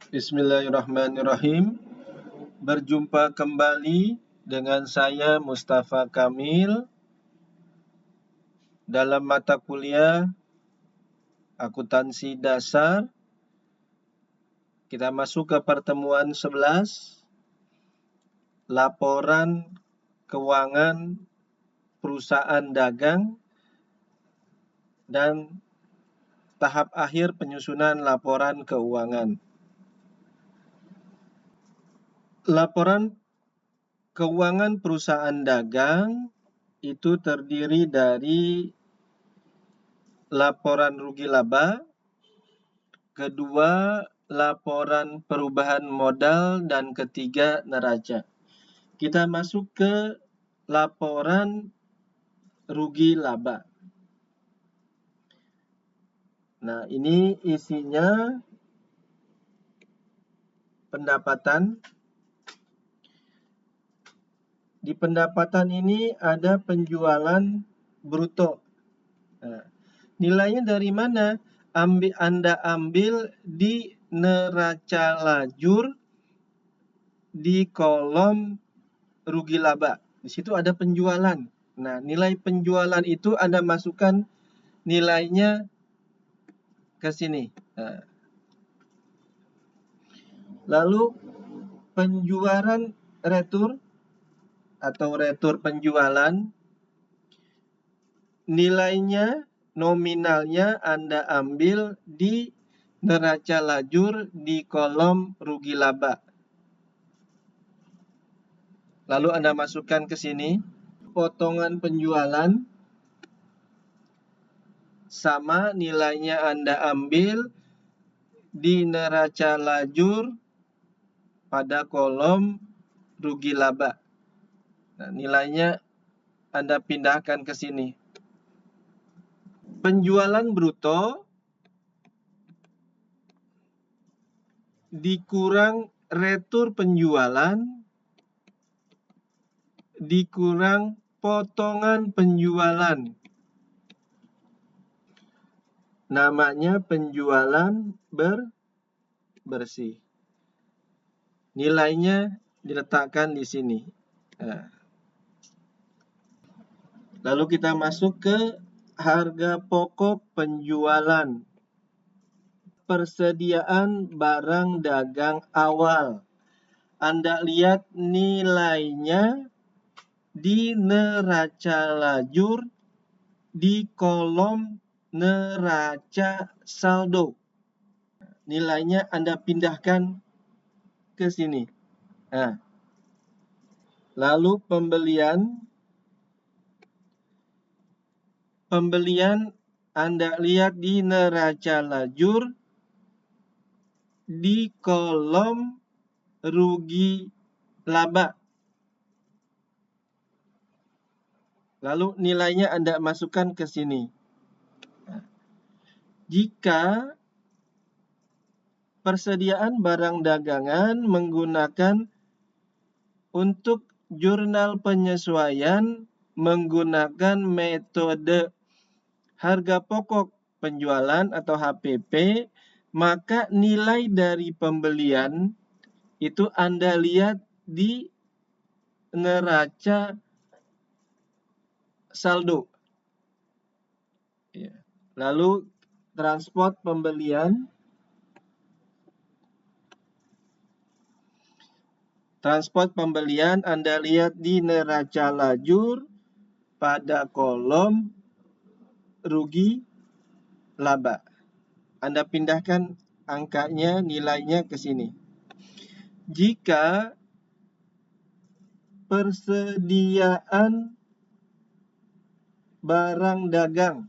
Bismillahirrahmanirrahim. Berjumpa kembali dengan saya Mustafa Kamil dalam mata kuliah Akuntansi Dasar. Kita masuk ke pertemuan 11, laporan keuangan perusahaan dagang dan tahap akhir penyusunan laporan keuangan. Laporan keuangan perusahaan dagang itu terdiri dari laporan rugi laba, kedua laporan perubahan modal, dan ketiga neraca. Kita masuk ke laporan rugi laba. Nah, ini isinya pendapatan. Di pendapatan ini ada penjualan bruto. Nah, nilainya dari mana? Anda ambil di neraca lajur di kolom rugi laba. Di situ ada penjualan. Nah, nilai penjualan itu Anda masukkan nilainya ke sini. Nah, lalu penjualan retur atau retur penjualan, nilainya nominalnya Anda ambil di neraca lajur di kolom rugi laba. Lalu Anda masukkan ke sini. Potongan penjualan sama nilainya Anda ambil di neraca lajur pada kolom rugi laba. Nah, nilainya Anda pindahkan ke sini. Penjualan bruto dikurang retur penjualan dikurang potongan penjualan. Namanya penjualan bersih. Nilainya diletakkan di sini. Nah, lalu kita masuk ke harga pokok penjualan. Persediaan barang dagang awal. Anda lihat nilainya di neraca lajur di kolom neraca saldo. Nilainya Anda pindahkan ke sini. Nah, lalu pembelian Anda lihat di neraca lajur di kolom rugi laba. Lalu nilainya Anda masukkan ke sini. Jika persediaan barang dagangan menggunakan untuk jurnal penyesuaian menggunakan metode harga pokok penjualan atau HPP, maka nilai dari pembelian itu Anda lihat di neraca saldo. Lalu transport pembelian. Transport pembelian Anda lihat di neraca lajur pada kolom rugi laba. Anda pindahkan angkanya, nilainya ke sini. Jika persediaan barang dagang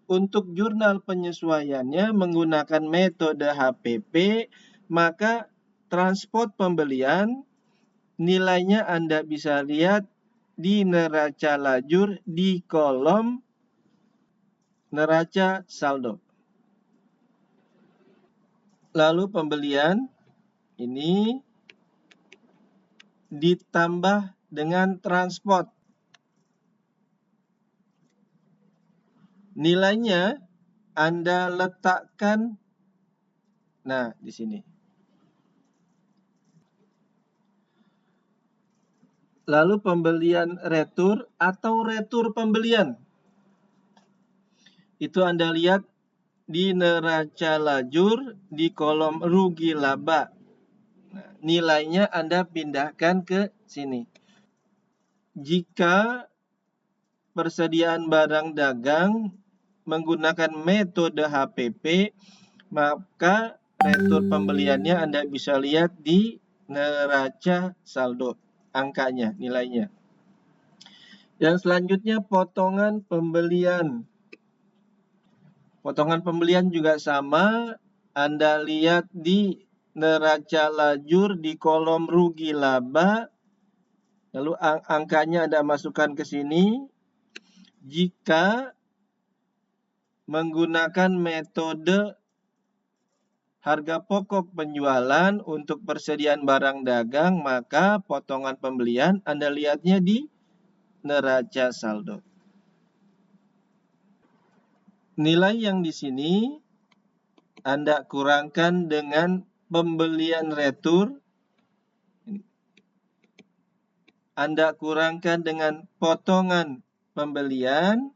untuk jurnal penyesuaiannya menggunakan metode HPP, maka transport pembelian nilainya Anda bisa lihat di neraca lajur di kolom neraca saldo. Lalu pembelian ini ditambah dengan transport. Nilainya Anda letakkan, nah di sini. Lalu pembelian retur atau retur pembelian. Itu Anda lihat di neraca lajur di kolom rugi laba. Nah, nilainya Anda pindahkan ke sini. Jika persediaan barang dagang menggunakan metode HPP, maka retur pembeliannya Anda bisa lihat di neraca saldo, angkanya, nilainya. Yang selanjutnya potongan pembelian. Potongan pembelian juga sama, Anda lihat di neraca lajur di kolom rugi laba, lalu angkanya Anda masukkan ke sini. Jika menggunakan metode harga pokok penjualan untuk persediaan barang dagang, maka potongan pembelian Anda lihatnya di neraca saldo. Nilai yang di sini Anda kurangkan dengan pembelian retur, Anda kurangkan dengan potongan pembelian,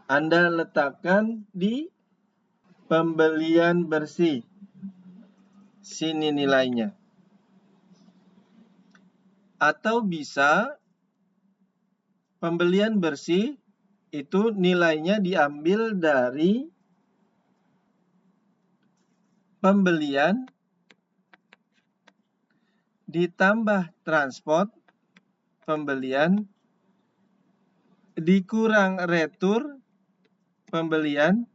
Anda letakkan di pembelian bersih. Sini nilainya. Atau bisa pembelian bersih itu nilainya diambil dari pembelian ditambah transport pembelian dikurang retur pembelian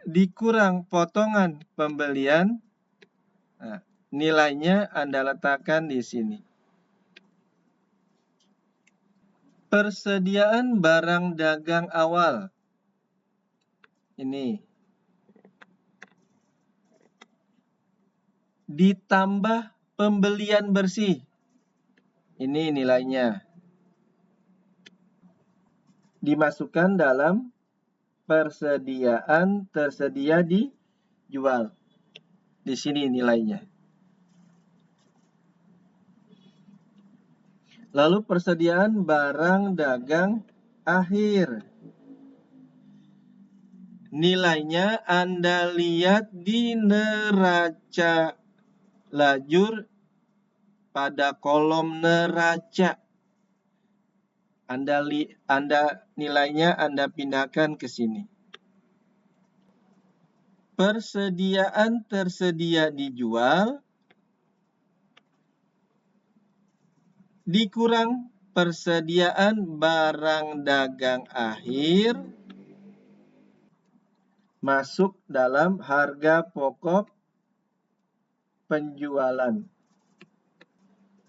dikurang potongan pembelian. Nah, nilainya Anda letakkan di sini. Persediaan barang dagang awal. Ini. Ditambah pembelian bersih. Ini nilainya. Dimasukkan dalam persediaan tersedia dijual. Di sini nilainya. Lalu persediaan barang dagang akhir. Nilainya Anda lihat di neraca lajur pada kolom neraca. Nilainya Anda pindahkan ke sini. Persediaan tersedia dijual dikurang persediaan barang dagang akhir masuk dalam harga pokok penjualan.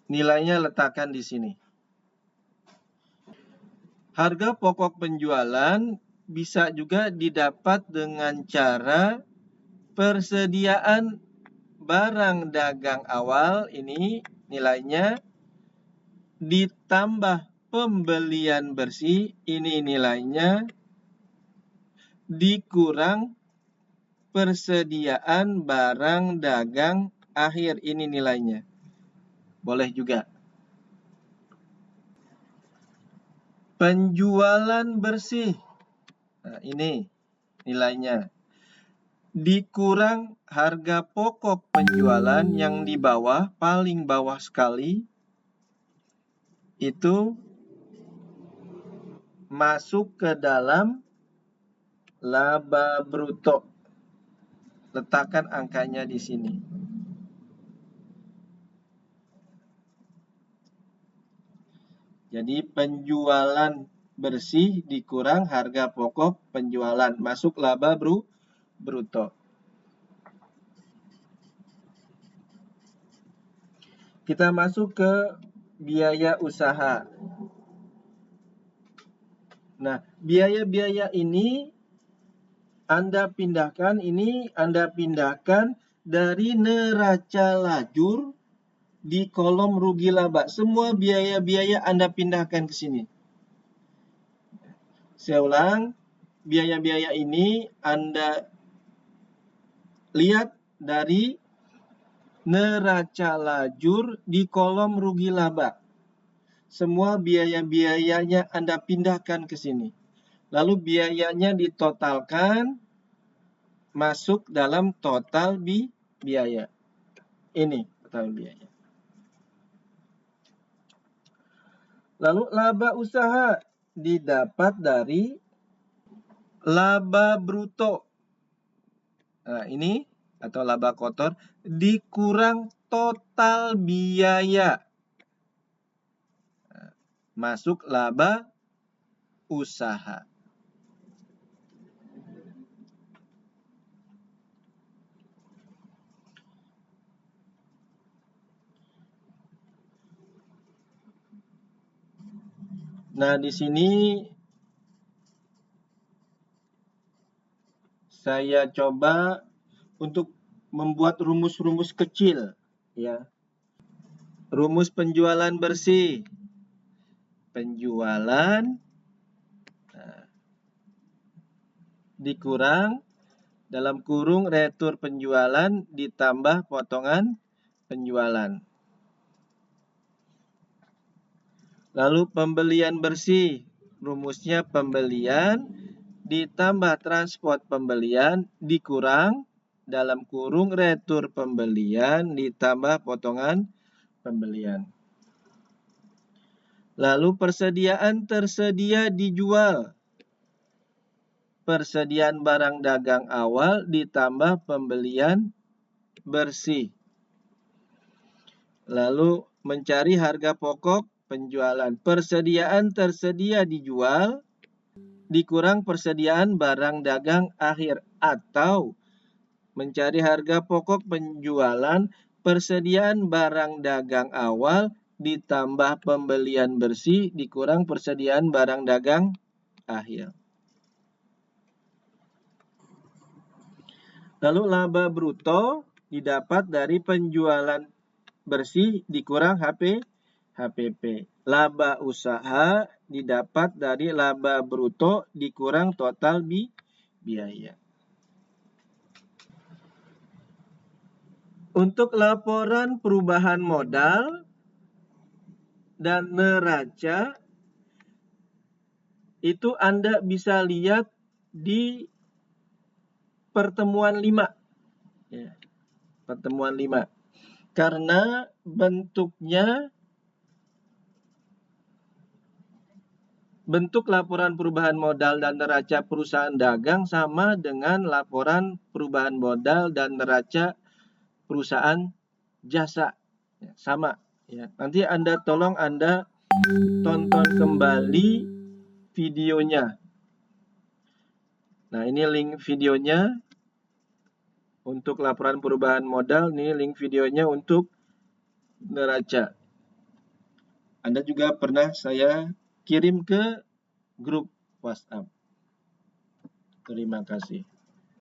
Nilainya letakkan di sini. Harga pokok penjualan bisa juga didapat dengan cara persediaan barang dagang awal, ini nilainya, ditambah pembelian bersih, ini nilainya, dikurang persediaan barang dagang akhir, ini nilainya. Boleh juga. Penjualan bersih. Nah, ini nilainya. Dikurang harga pokok penjualan yang di bawah, paling bawah sekali, itu masuk ke dalam laba bruto. Letakkan angkanya di sini. Jadi penjualan bersih dikurang harga pokok penjualan, masuk laba bruto. Kita masuk ke biaya usaha. Nah, biaya-biaya ini Anda pindahkan dari neraca lajur di kolom rugi laba. Semua biaya-biaya Anda pindahkan ke sini. Saya ulang, biaya-biaya ini Anda lihat dari neraca lajur di kolom rugi laba. Semua biaya-biayanya Anda pindahkan ke sini. Lalu biayanya ditotalkan masuk dalam total biaya. Ini total biaya. Lalu laba usaha didapat dari laba bruto. Nah, ini atau laba kotor dikurang total biaya. Nah, masuk laba usaha. Nah, di sini saya coba untuk membuat rumus-rumus kecil, ya. Rumus penjualan bersih. Penjualan dikurang dalam kurung retur penjualan ditambah potongan penjualan. Lalu pembelian bersih. Rumusnya pembelian ditambah transport pembelian dikurang dalam kurung retur pembelian ditambah potongan pembelian. Lalu persediaan tersedia dijual. Persediaan barang dagang awal ditambah pembelian bersih. Lalu mencari harga pokok penjualan. Persediaan tersedia dijual dikurang persediaan barang dagang akhir, atau mencari harga pokok penjualan persediaan barang dagang awal ditambah pembelian bersih dikurang persediaan barang dagang akhir. Lalu laba bruto didapat dari penjualan bersih dikurang HPP. Laba usaha didapat dari laba bruto dikurang total biaya. Untuk laporan perubahan modal dan neraca, itu Anda bisa lihat di pertemuan 5. Ya, pertemuan 5. Karena bentuk laporan perubahan modal dan neraca perusahaan dagang sama dengan laporan perubahan modal dan neraca perusahaan jasa. Ya, sama. Ya. Nanti tolong Anda tonton kembali videonya. Nah, ini link videonya untuk laporan perubahan modal. Ini link videonya untuk neraca. Anda juga pernah saya kirim ke grup WhatsApp. Terima kasih.